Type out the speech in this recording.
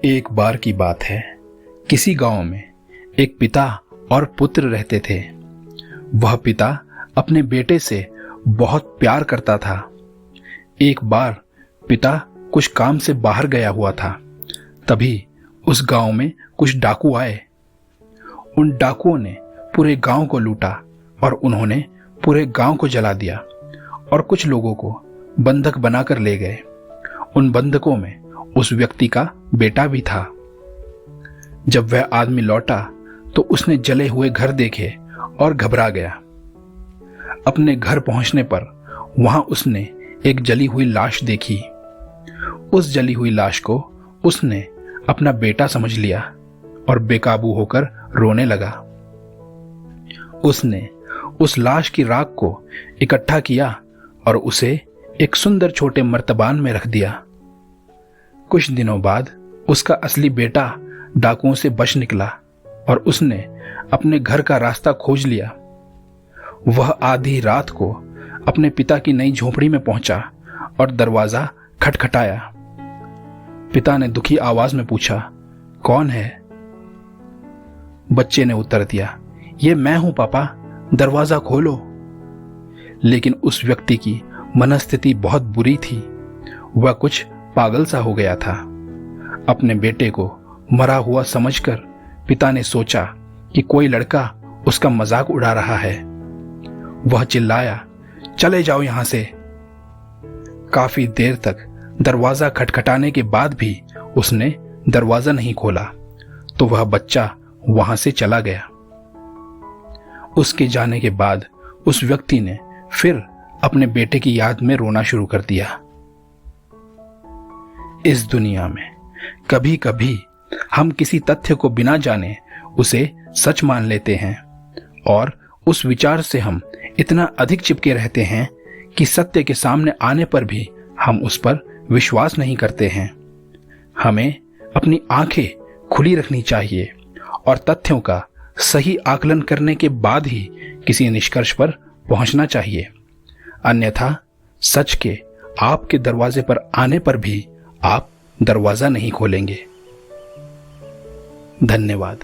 एक बार की बात है, किसी गांव में एक पिता और पुत्र रहते थे। वह पिता अपने बेटे से बहुत प्यार करता था। एक बार पिता कुछ काम से बाहर गया हुआ था। तभी उस गांव में कुछ डाकू आए। उन डाकुओं ने पूरे गांव को लूटा और उन्होंने पूरे गांव को जला दिया और कुछ लोगों को बंधक बनाकर ले गए। उन बंधकों में उस व्यक्ति का बेटा भी था। जब वह आदमी लौटा तो उसने जले हुए घर देखे और घबरा गया। अपने घर पहुंचने पर वहां उसने एक जली हुई लाश देखी। उस जली हुई लाश को उसने अपना बेटा समझ लिया और बेकाबू होकर रोने लगा। उसने उस लाश की राख को इकट्ठा किया और उसे एक सुंदर छोटे मर्तबान में रख दिया। कुछ दिनों बाद उसका असली बेटा डाकुओं से बच निकला और उसने अपने घर का रास्ता खोज लिया। वह आधी रात को अपने पिता की नई झोपड़ी में पहुंचा और दरवाजा खटखटाया। पिता ने दुखी आवाज में पूछा, कौन है? बच्चे ने उत्तर दिया, ये मैं हूं पापा, दरवाजा खोलो। लेकिन उस व्यक्ति की मनस्थिति बहुत बुरी थी। वह कुछ पागल सा हो गया था। अपने बेटे को मरा हुआ समझकर पिता ने सोचा कि कोई लड़का उसका मजाक उड़ा रहा है। वह चिल्लाया, चले जाओ यहां से। काफी देर तक दरवाजा खटखटाने के बाद भी उसने दरवाजा नहीं खोला तो वह बच्चा वहां से चला गया। उसके जाने के बाद उस व्यक्ति ने फिर अपने बेटे की याद में रोना शुरू कर दिया। इस दुनिया में कभी कभी हम किसी तथ्य को बिना जाने उसे सच मान लेते हैं और उस विचार से हम इतना अधिक चिपके रहते हैं कि सत्य के सामने आने पर भी हम उस पर विश्वास नहीं करते हैं। हमें अपनी आंखें खुली रखनी चाहिए और तथ्यों का सही आकलन करने के बाद ही किसी निष्कर्ष पर पहुंचना चाहिए। अन्यथा सच के आपके दरवाजे पर आने पर भी आप दरवाजा नहीं खोलेंगे। धन्यवाद।